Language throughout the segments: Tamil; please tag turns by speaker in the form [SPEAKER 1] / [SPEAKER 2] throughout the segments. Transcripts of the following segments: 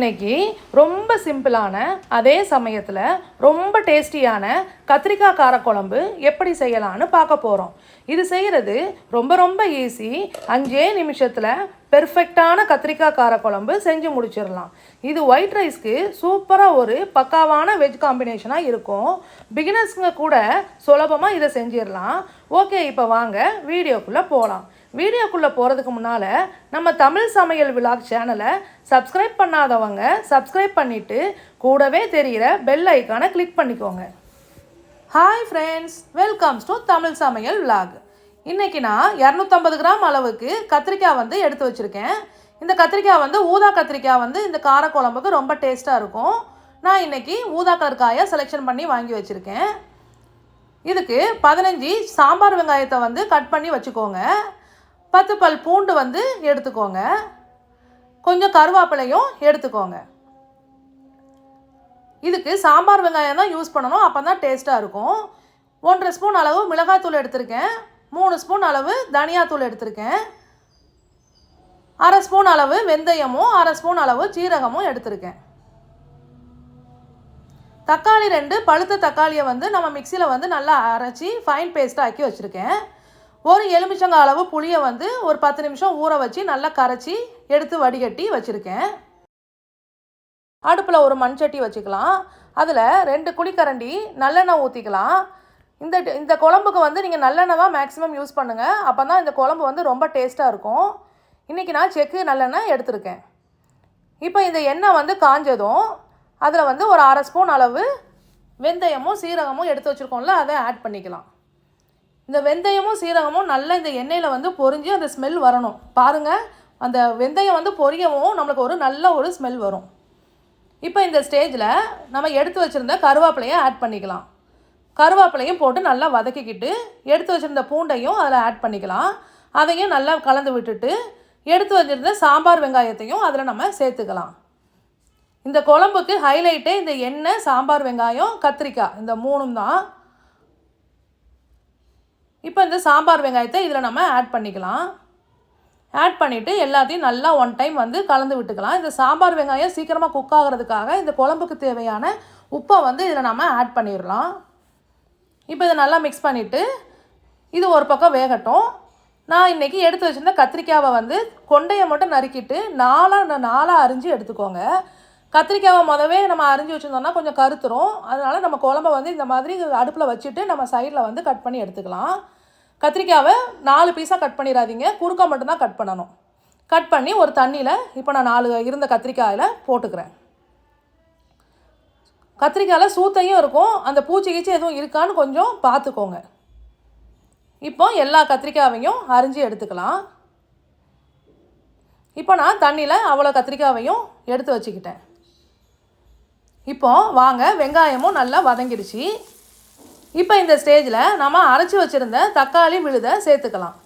[SPEAKER 1] இன்னைக்கு ரொம்ப சிம்பிளான அதே சமயத்தில் ரொம்ப டேஸ்டியான கத்திரிக்காய் காரக்குழம்பு எப்படி செய்யலான்னு பார்க்க போகிறோம். இது செய்கிறது ரொம்ப ரொம்ப ஈஸி. 5 நிமிஷத்தில் பெர்ஃபெக்டான கத்திரிக்காய் காரக்குழம்பு செஞ்சு முடிச்சிடலாம். இது ஒயிட் ரைஸ்க்கு சூப்பராக ஒரு பக்காவான வெஜ் காம்பினேஷனாக இருக்கும். பிகினர்ஸுங்க கூட சுலபமாக இதை செஞ்சிடலாம். ஓகே, இப்போ வாங்க வீடியோக்குள்ளே போகலாம். வீடியோக்குள்ளே போகிறதுக்கு முன்னால் நம்ம தமிழ் சமையல் விலாக் சேனலை சப்ஸ்கிரைப் பண்ணாதவங்க சப்ஸ்கிரைப் பண்ணிவிட்டு கூடவே தெரிகிற பெல் ஐக்கானை கிளிக் பண்ணிக்கோங்க. Hi friends, welcomes to Tamil சமையல் விலாக். இன்றைக்கி நான் 250 கிராம் அளவுக்கு கத்திரிக்காய் எடுத்து வச்சுருக்கேன். இந்த கத்திரிக்காய் ஊதா கத்திரிக்காய் இந்த காரக்குழம்புக்கு ரொம்ப டேஸ்ட்டாக இருக்கும். நான் இன்றைக்கி ஊதா கலர் செலெக்ஷன் பண்ணி வாங்கி வச்சுருக்கேன். இதுக்கு 15 சாம்பார் வெங்காயத்தை கட் பண்ணி வச்சுக்கோங்க. 10 பல் பூண்டு எடுத்துக்கோங்க. கொஞ்சம் கருவேப்பிலையும் எடுத்துக்கோங்க. இதுக்கு சாம்பார் வெங்காயம் தான் யூஸ் பண்ணணும், அப்போ தான் டேஸ்ட்டாக இருக்கும். 1.5 ஸ்பூன் அளவு மிளகாய்த்தூள் எடுத்திருக்கேன். 3 ஸ்பூன் அளவு தனியாத்தூள் எடுத்திருக்கேன். 1/2 ஸ்பூன் அளவு வெந்தயமும் 1/2 ஸ்பூன் அளவு சீரகமும் எடுத்திருக்கேன். தக்காளி 2 பழுத்த தக்காளியை நம்ம மிக்சியில் நல்லா அரைச்சி ஃபைன் பேஸ்ட்டாக ஆக்கி வச்சுருக்கேன். ஒரு எலுமிச்சங்காய் அளவு புளியை ஒரு 10 நிமிஷம் ஊற வச்சு நல்லா கரைச்சி எடுத்து வடிகட்டி வச்சுருக்கேன். அடுப்பில் ஒரு மண் சட்டி வச்சுக்கலாம். அதில் 2 குழிக்கரண்டி நல்லெண்ணெய் ஊற்றிக்கலாம். இந்த குழம்புக்கு நீங்கள் நல்லெண்ணெய் தான் மேக்ஸிமம் யூஸ் பண்ணுங்கள். அப்போ தான் இந்த குழம்பு ரொம்ப டேஸ்ட்டாக இருக்கும். இன்றைக்கி நான் செக்கு நல்லெண்ணெய் எடுத்திருக்கேன். இப்போ இந்த எண்ணெய் காஞ்சதும் அதில் ஒரு 1/2 ஸ்பூன் அளவு வெந்தயமும் சீரகமும் எடுத்து வச்சுருக்கோம்ல, அதை ஆட் பண்ணிக்கலாம். இந்த வெந்தயமும் சீரகமும் நல்லா இந்த எண்ணெயில் பொரிஞ்சு அந்த ஸ்மெல் வரணும். பாருங்கள், அந்த வெந்தயம் பொரியவும் நம்மளுக்கு நல்ல ஒரு ஸ்மெல் வரும். இப்போ இந்த ஸ்டேஜில் நம்ம எடுத்து வச்சுருந்த கருவேப்பிலையை ஆட் பண்ணிக்கலாம். கருவேப்பிலையும் போட்டு நல்லா வதக்கிக்கிட்டு எடுத்து வச்சுருந்த பூண்டையும் அதில் ஆட் பண்ணிக்கலாம். அதையும் நல்லா கலந்து விட்டுட்டு எடுத்து வச்சுருந்த சாம்பார் வெங்காயத்தையும் அதில் நம்ம சேர்த்துக்கலாம். இந்த குழம்புக்கு ஹைலைட்டே இந்த எண்ணெய், சாம்பார் வெங்காயம், கத்திரிக்காய், இந்த 3 தான். இப்போ இந்த சாம்பார் வெங்காயத்தை இதில் நம்ம ஆட் பண்ணிக்கலாம். ஆட் பண்ணிவிட்டு எல்லாத்தையும் நல்லா 1 டைம் கலந்து விட்டுக்கலாம். இந்த சாம்பார் வெங்காயம் சீக்கிரமாக குக் ஆகிறதுக்காக இந்த குழம்புக்கு தேவையான உப்பை இதில் நம்ம ஆட் பண்ணிடலாம். இப்போ இதை நல்லா மிக்ஸ் பண்ணிவிட்டு இது ஒரு பக்கம் வேகட்டும். நான் இன்றைக்கி எடுத்து வச்சுருந்த கத்திரிக்காவை கொண்டையை மட்டும் நறுக்கிட்டு நாலாக அரிஞ்சு எடுத்துக்கோங்க. கத்திரிக்காவை முதவே நம்ம அரிஞ்சு வச்சுருந்தோம்னா கொஞ்சம் கருத்துரும். அதனால் நம்ம குழம்பை இந்த மாதிரி அடுப்பில் வச்சுட்டு நம்ம சைடில் கட் பண்ணி எடுத்துக்கலாம். கத்திரிக்காவை 4 பீஸாக கட் பண்ணிடாதீங்க, குறுக்க மட்டும்தான் கட் பண்ணணும். கட் பண்ணி ஒரு தண்ணியில் இப்போ நான் 4 இருந்த கத்திரிக்காயில் போட்டுக்கிறேன். கத்திரிக்காயில் சூத்தையும் இருக்கும், அந்த பூச்சி கீச்சி எதுவும் இருக்கான்னு கொஞ்சம் பார்த்துக்கோங்க. இப்போ எல்லா கத்திரிக்காயையும் அரிஞ்சு எடுத்துக்கலாம். இப்போ நான் தண்ணியில் அவ்வளோ கத்திரிக்காயையும் எடுத்து வச்சுக்கிட்டேன். இப்போ வாங்க, வெங்காயமும் நல்லா வதங்கிடுச்சு. இப்போ இந்த ஸ்டேஜில் நம்ம அரைச்சி வச்சுருந்த தக்காளி விழுதை சேர்த்துக்கலாம்.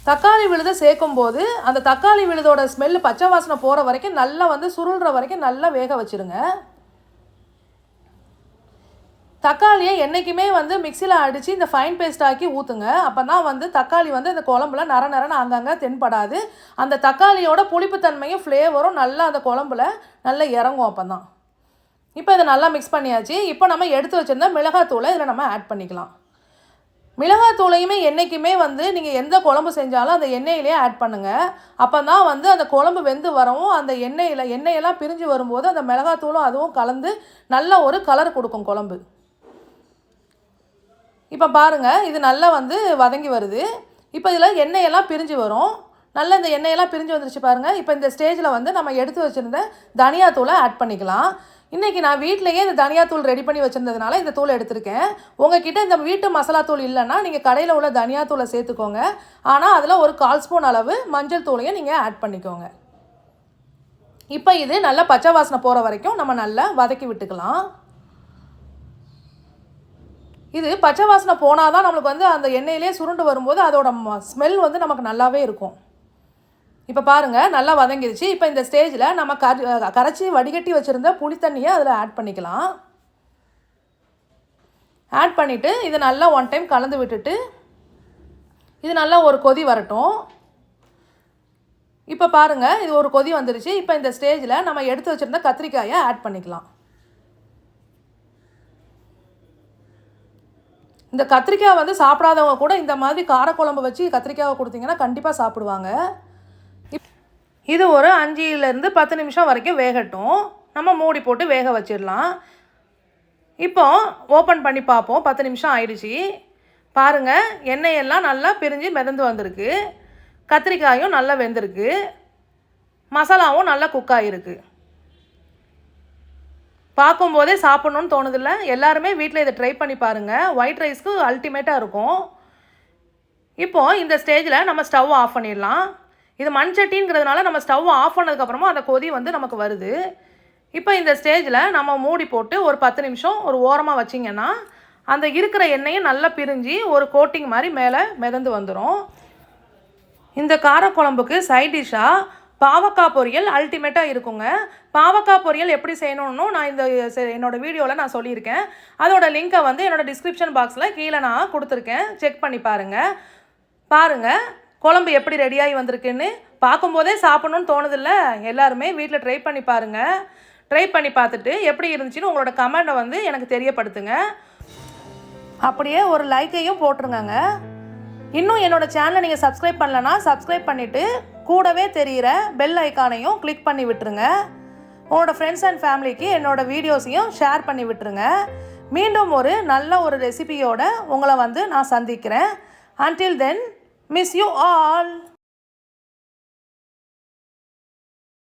[SPEAKER 1] தக்காளி விழுதை சேர்க்கும்போது அந்த தக்காளி விழுதோட ஸ்மெல்லு பச்சை வாசனை போகிற வரைக்கும் நல்லா சுருள்ற வரைக்கும் நல்லா வேக வச்சுருங்க. தக்காளியை என்றைக்குமே மிக்சியில் அடித்து இந்த ஃபைன் பேஸ்ட் ஆக்கி ஊற்றுங்க. அப்போ தான் தக்காளி இந்த குழம்புல நரன்னு அங்கங்கே தென்படாது. அந்த தக்காளியோட புளிப்புத்தன்மையும் ஃப்ளேவரும் நல்லா அந்த குழம்புல நல்லா இறங்கும். அப்போ தான் இப்போ இதை நல்லா மிக்ஸ் பண்ணியாச்சு. இப்போ நம்ம எடுத்து வச்சுருந்த மிளகாத்தூளை இதில் நம்ம ஆட் பண்ணிக்கலாம். மிளகாத்தூளையுமே என்றைக்குமே நீங்கள் எந்த குழம்பு செஞ்சாலும் அந்த எண்ணெயிலே ஆட் பண்ணுங்கள். அப்போ தான் அந்த குழம்பு வெந்து வரவும் அந்த எண்ணெயெல்லாம் பிரிஞ்சு வரும்போது அந்த மிளகாத்தூளும் அதுவும் கலந்து நல்ல ஒரு கலர் கொடுக்கும் குழம்பு. இப்போ பாருங்கள், இது நல்லா வதங்கி வருது. இப்போ இதில் எண்ணெயெல்லாம் பிரிஞ்சு வரும். நல்லா இந்த எண்ணெயெல்லாம் பிரிஞ்சு வந்துருச்சு பாருங்கள். இப்போ இந்த ஸ்டேஜில் நம்ம எடுத்து வச்சுருந்த தனியாத்தூளை ஆட் பண்ணிக்கலாம். இன்றைக்கி நான் வீட்டிலையே இந்த தனியாத்தூள் ரெடி பண்ணி வச்சுருந்ததுனால இந்த தூளை எடுத்திருக்கேன். உங்ககிட்ட இந்த வீட்டு மசாலா தூள் இல்லைன்னா நீங்கள் கடையில் உள்ள தனியாத்தூளை சேர்த்துக்கோங்க. ஆனால் அதில் ஒரு 1/4 ஸ்பூன் அளவு மஞ்சள் தூளையும் நீங்கள் ஆட் பண்ணிக்கோங்க. இப்போ இது நல்லா பச்சை வாசனை போகிற வரைக்கும் நம்ம நல்லா வதக்கி விட்டுக்கலாம். இது பச்சை வாசனை போனால் தான் நம்மளுக்கு அந்த எண்ணெயிலே சுருண்டு வரும்போது அதோட ஸ்மெல் நமக்கு நல்லாவே இருக்கும். இப்போ பாருங்கள், நல்லா வதங்கிடுச்சு. இப்போ இந்த ஸ்டேஜில் நம்ம கரைச்சி வடிகட்டி வச்சுருந்த புளி தண்ணியை அதில் ஆட் பண்ணிக்கலாம். ஆட் பண்ணிவிட்டு இதை நல்லா 1 டைம் கலந்து விட்டுட்டு இது நல்லா ஒரு கொதி வரட்டும். இப்போ பாருங்கள், இது ஒரு கொதி வந்துருச்சு. இப்போ இந்த ஸ்டேஜில் நம்ம எடுத்து வச்சுருந்த கத்திரிக்காயை ஆட் பண்ணிக்கலாம். இந்த கத்திரிக்காய் வந்து சாப்பிடாதவங்க கூட இந்த மாதிரி காரக்குழம்பு வச்சு கத்திரிக்காயை கொடுத்தீங்கன்னா கண்டிப்பாக சாப்பிடுவாங்க. இது ஒரு 5லேருந்து 10 நிமிஷம் வரைக்கும் வேகட்டும். நம்ம மூடி போட்டு வேக வச்சிடலாம். இப்போ ஓப்பன் பண்ணி பார்ப்போம். 10 நிமிஷம் ஆயிடுச்சு. பாருங்கள், எண்ணெயெல்லாம் நல்லா பிரிஞ்சு மிதந்து வந்திருக்கு. கத்திரிக்காயும் நல்லா வெந்திருக்கு. மசாலாவும் நல்லா குக் ஆகிருக்கு. பார்க்கும்போதே சாப்பிட்ணுன்னு தோணுதில்ல? எல்லாருமே வீட்டில் இதை ட்ரை பண்ணி பாருங்கள். ஒயிட் ரைஸ்க்கு அல்டிமேட்டாக இருக்கும். இப்போது இந்த ஸ்டேஜில் நம்ம ஸ்டவ் ஆஃப் பண்ணிடலாம். இது மண் சட்டிங்கிறதுனால நம்ம ஸ்டவ் ஆஃப் பண்ணதுக்கப்புறமா அந்த கொதி வந்து நமக்கு வருது. இப்போ இந்த ஸ்டேஜில் நம்ம மூடி போட்டு ஒரு 10 நிமிஷம் ஒரு ஓரமாக வச்சிங்கன்னா அந்த இருக்கிற எண்ணெயும் நல்லா பிரிஞ்சு ஒரு கோட்டிங் மாதிரி மேலே மிதந்து வந்துடும். இந்த காரக்குழம்புக்கு சைட் டிஷ்ஷாக பாவக்காய் பொரியல் அல்டிமேட்டாக இருக்குங்க. பாவக்காய் பொரியல் எப்படி செய்யணும்னு நான் என்னோடய வீடியோவில் நான் சொல்லியிருக்கேன். அதோட லிங்க்கை வந்து என்னோடய டிஸ்கிரிப்ஷன் பாக்ஸில் கீழே நான் கொடுத்துருக்கேன். செக் பண்ணி பாருங்கள் குழம்பு எப்படி ரெடியாகி வந்திருக்குன்னு. பார்க்கும்போதே சாப்பிட்ணுன்னு தோணுதில்ல? எல்லாருமே வீட்டில் ட்ரை பண்ணி பாருங்கள். ட்ரை பண்ணி பார்த்துட்டு எப்படி இருந்துச்சுன்னு உங்களோட கமெண்ட்டை வந்து எனக்கு தெரியப்படுத்துங்க. அப்படியே ஒரு லைக்கையும் போட்டுருங்க. இன்னும் என்னோடய சேனலை நீங்கள் சப்ஸ்கிரைப் பண்ணலன்னா சப்ஸ்கிரைப் பண்ணிவிட்டு கூடவே தெரிகிற பெல் ஐக்கானையும் கிளிக் பண்ணி விட்டுருங்க. உங்களோட ஃப்ரெண்ட்ஸ் அண்ட் ஃபேமிலிக்கு என்னோடய வீடியோஸையும் ஷேர் பண்ணி விட்டுருங்க. மீண்டும் ஒரு நல்ல ஒரு ரெசிபியோடு உங்களை வந்து நான் சந்திக்கிறேன். Until then, miss you all.